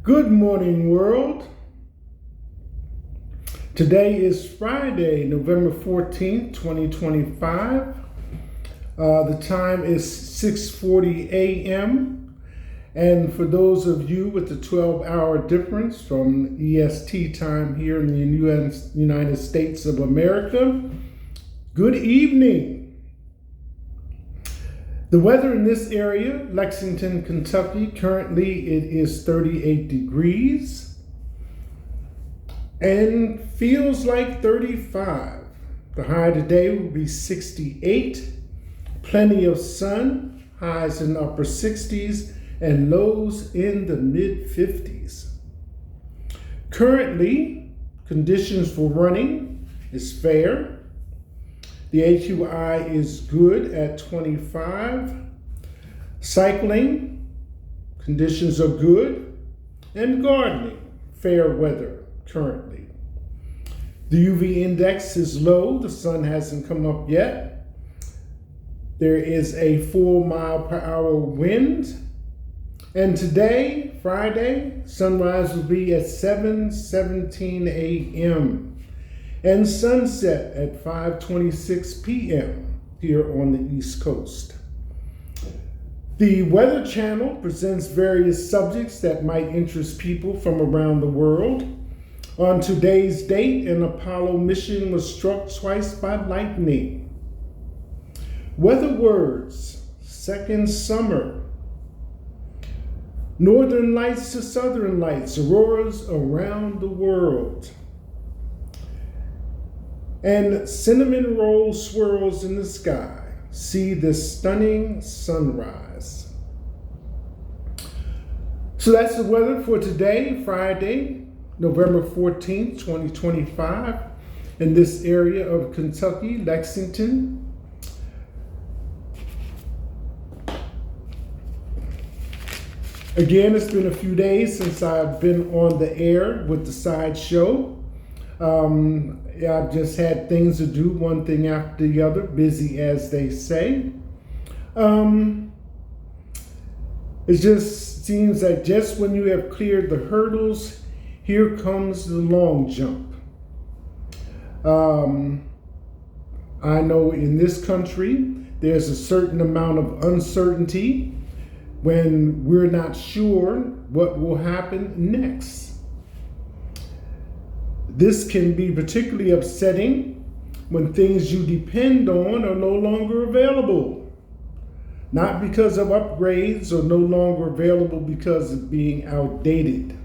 Good morning, world. Today is Friday, November 14th, 2025. The time is 6:40 a.m. And for those of you with the 12-hour difference from EST time here in the United States of America, good evening. The weather in this area, Lexington, Kentucky, currently it is 38 degrees and feels like 35. The high today will be 68, plenty of sun, highs in upper 60s and lows in the mid 50s. Currently, conditions for running is fair. The AQI is good at 25. Cycling, conditions are good. And gardening, fair weather currently. The UV index is low. The sun hasn't come up yet. There is a 4-mile-per-hour wind. And today, Friday, sunrise will be at 7:17 a.m. and sunset at 5:26 p.m. here on the East Coast. The Weather Channel presents various subjects that might interest people from around the world. On today's date, an Apollo mission was struck twice by lightning. Weather words, second summer. Northern lights to southern lights, auroras around the world. And cinnamon roll swirls in the sky. See this stunning sunrise. So that's the weather for today, Friday, November 14th, 2025, in this area of Kentucky, Lexington. Again, it's been a few days since I've been on the air with the sideshow. I've just had things to do, one thing after the other, busy as they say. It just seems that just when you have cleared the hurdles, here comes the long jump. I know in this country, there's a certain amount of uncertainty when we're not sure what will happen next. This can be particularly upsetting when things you depend on are no longer available. Not because of upgrades or no longer available because of being outdated.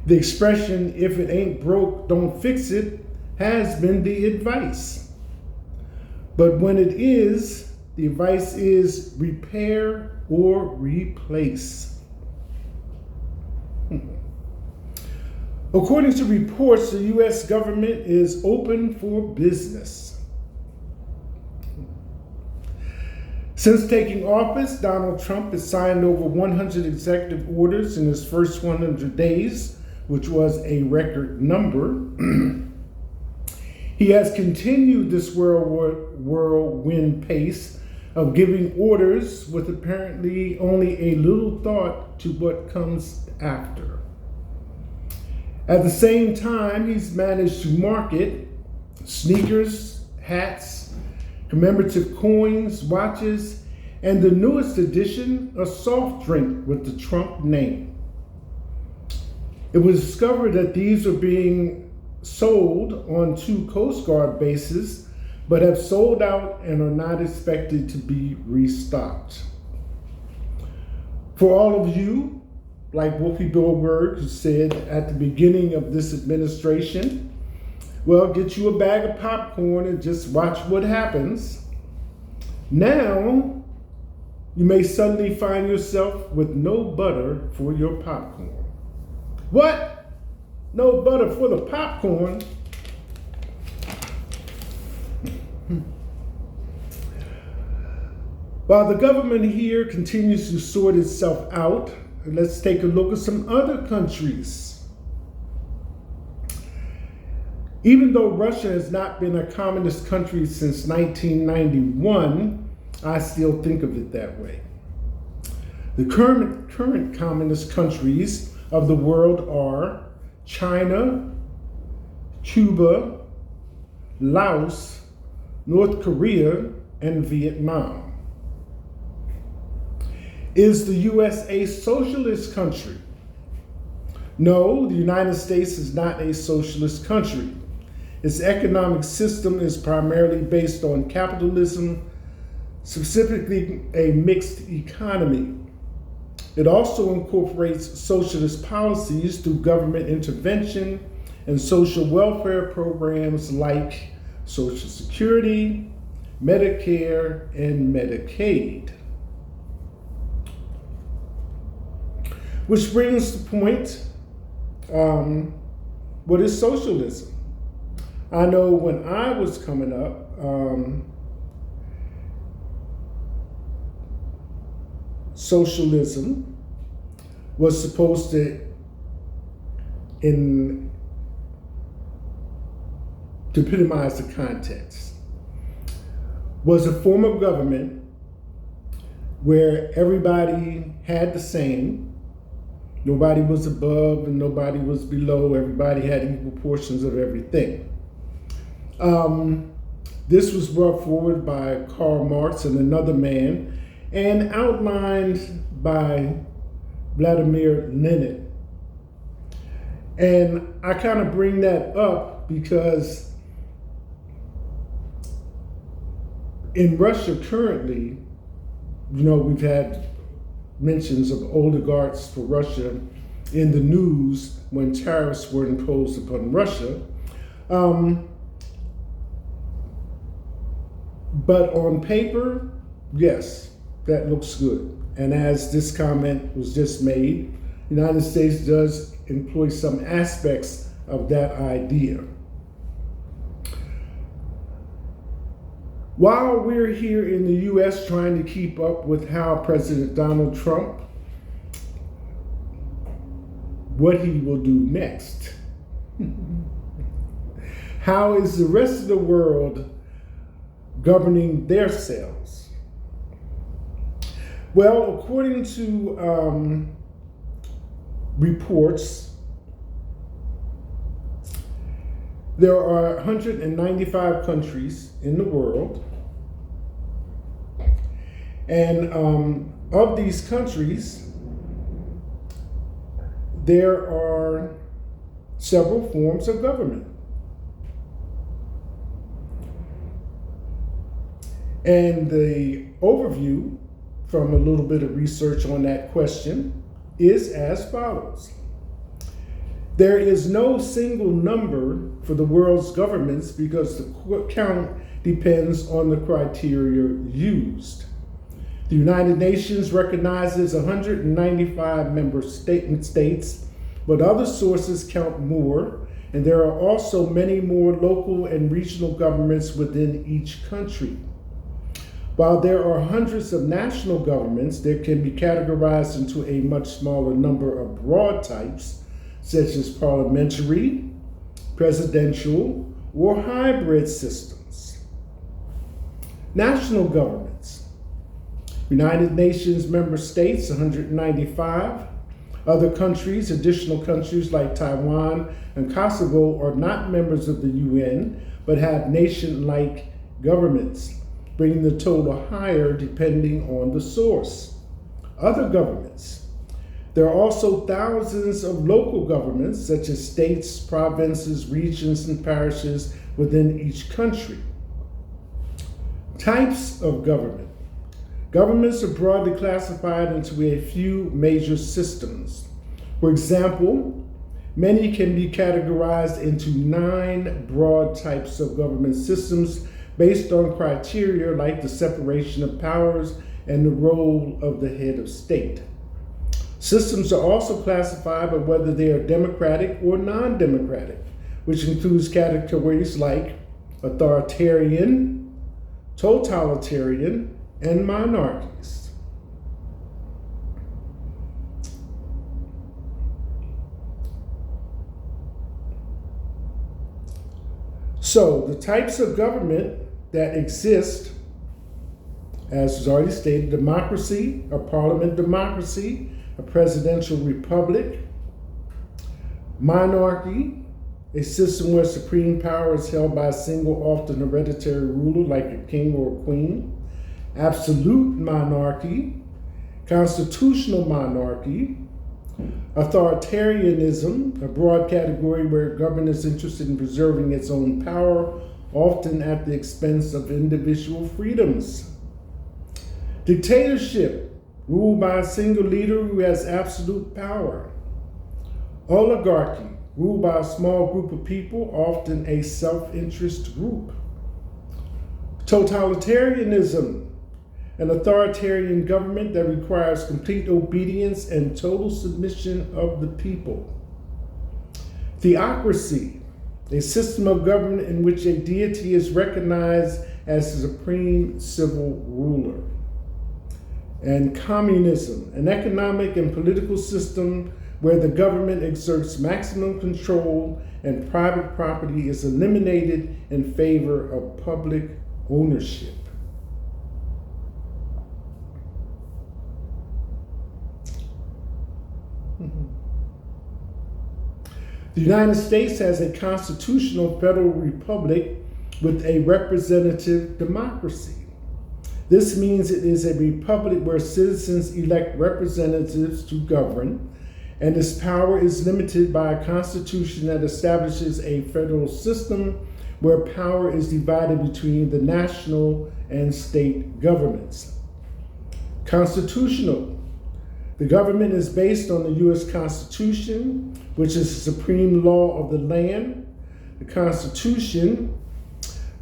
The expression, if it ain't broke, don't fix it, has been the advice. But when it is, the advice is repair or replace. According to reports, the U.S. government is open for business. Since taking office, Donald Trump has signed over 100 executive orders in his first 100 days, which was a record number. He has continued this whirlwind pace of giving orders with apparently only a little thought to what comes after. At the same time, he's managed to market sneakers, hats, commemorative coins, watches, and the newest addition, a soft drink with the Trump name. It was discovered that these are being sold on 2 Coast Guard bases, but have sold out and are not expected to be restocked. For all of you, like Whoopi Goldberg, who said at the beginning of this administration, well, get you a bag of popcorn and just watch what happens. Now, you may suddenly find yourself with no butter for your popcorn. What? No butter for the popcorn? While the government here continues to sort itself out, let's take a look at some other countries. Even though Russia has not been a communist country since 1991, I still think of it that way. The current communist countries of the world are China, Cuba, Laos, North Korea, and Vietnam. Is the U.S. a socialist country? No, the United States is not a socialist country. Its economic system is primarily based on capitalism, specifically a mixed economy. It also incorporates socialist policies through government intervention and social welfare programs like Social Security, Medicare, and Medicaid. Which brings the point, what is socialism? I know when I was coming up, socialism was supposed to epitomize the context, was a form of government where everybody had the same. Nobody was above and nobody was below. Everybody had equal portions of everything. This was brought forward by Karl Marx and another man and outlined by Vladimir Lenin. And I kind of bring that up because in Russia currently, we've had mentions of oligarchs for Russia in the news when tariffs were imposed upon Russia. But on paper, yes, that looks good. And as this comment was just made, the United States does employ some aspects of that idea. While we're here in the U.S. trying to keep up with how President Donald Trump, what he will do next. How is the rest of the world governing themselves? Well, according to reports, there are 195 countries in the world. And of these countries, there are several forms of government. And the overview from a little bit of research on that question is as follows. There is no single number for the world's governments because the count depends on the criteria used. The United Nations recognizes 195 member states, but other sources count more, and there are also many more local and regional governments within each country. While there are hundreds of national governments, they can be categorized into a much smaller number of broad types, such as parliamentary, presidential, or hybrid systems. National governments. United Nations member states, 195. Other countries, additional countries like Taiwan and Kosovo are not members of the UN, but have nation-like governments, bringing the total higher depending on the source. Other governments. There are also thousands of local governments, such as states, provinces, regions, and parishes within each country. Types of government. Governments are broadly classified into a few major systems. For example, many can be categorized into 9 broad types of government systems based on criteria like the separation of powers and the role of the head of state. Systems are also classified by whether they are democratic or non-democratic, which includes categories like authoritarian, totalitarian, and monarchies. So the types of government that exist as was already stated, democracy, a parliament democracy, a presidential republic, monarchy, a system where supreme power is held by a single, often hereditary ruler like a king or a queen, absolute monarchy, constitutional monarchy, authoritarianism, a broad category where government is interested in preserving its own power, often at the expense of individual freedoms. Dictatorship, ruled by a single leader who has absolute power. Oligarchy, ruled by a small group of people, often a self-interest group. Totalitarianism, an authoritarian government that requires complete obedience and total submission of the people. Theocracy, a system of government in which a deity is recognized as the supreme civil ruler. And communism, an economic and political system where the government exerts maximum control and private property is eliminated in favor of public ownership. The United States has a constitutional federal republic with a representative democracy. This means it is a republic where citizens elect representatives to govern, and its power is limited by a constitution that establishes a federal system where power is divided between the national and state governments. Constitutional. The government is based on the U.S. Constitution, which is the supreme law of the land. The Constitution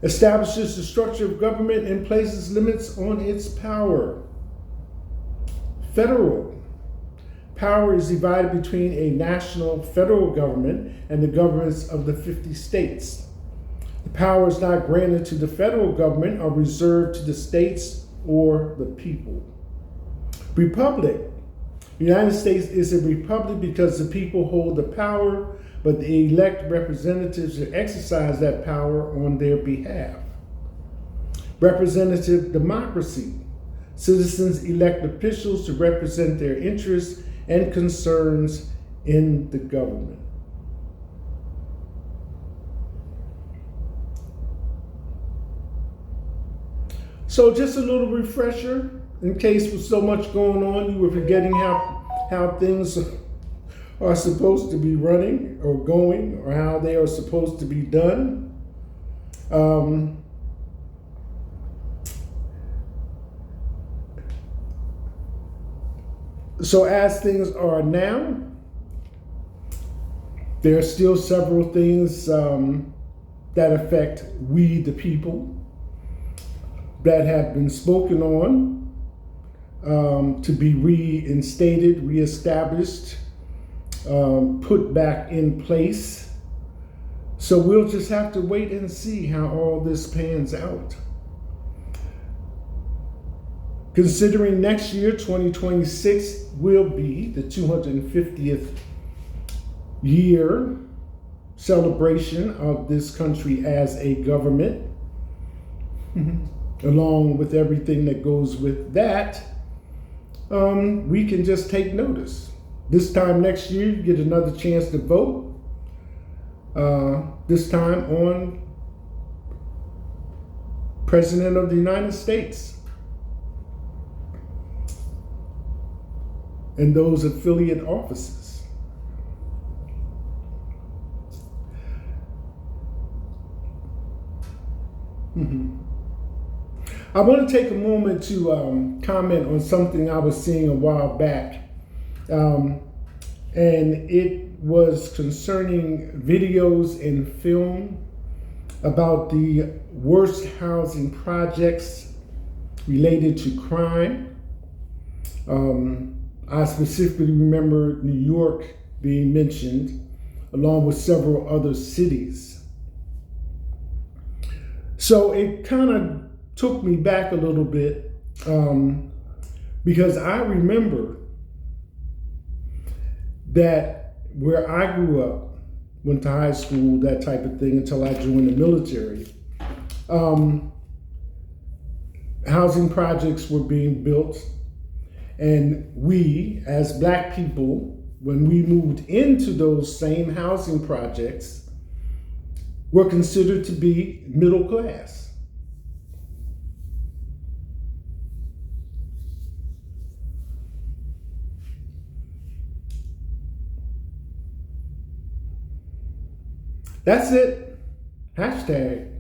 establishes the structure of government and places limits on its power. Federal. Power is divided between a national federal government and the governments of the 50 states. The powers not granted to the federal government are reserved to the states or the people. Republic. The United States is a republic because the people hold the power, but they elect representatives to exercise that power on their behalf. Representative democracy. Citizens elect officials to represent their interests and concerns in the government. So just a little refresher, in case with so much going on, you were forgetting how things are supposed to be running or going, or how they are supposed to be done. So as things are now, there are still several things that affect we, the people, that have been spoken on to be reinstated, reestablished, put back in place. So we'll just have to wait and see how all this pans out. Considering next year, 2026, will be the 250th year celebration of this country as a government, along with everything that goes with that, we can just take notice. This time next year, you get another chance to vote, this time on President of the United States and those affiliate offices. I want to take a moment to comment on something I was seeing a while back. And it was concerning videos and film about the worst housing projects related to crime. I specifically remember New York being mentioned, along with several other cities. So it kind of took me back a little bit because I remember that where I grew up, went to high school, that type of thing, until I joined the military. housing projects were being built, and we, as black people, when we moved into those same housing projects, were considered to be middle class. That's it. Hashtag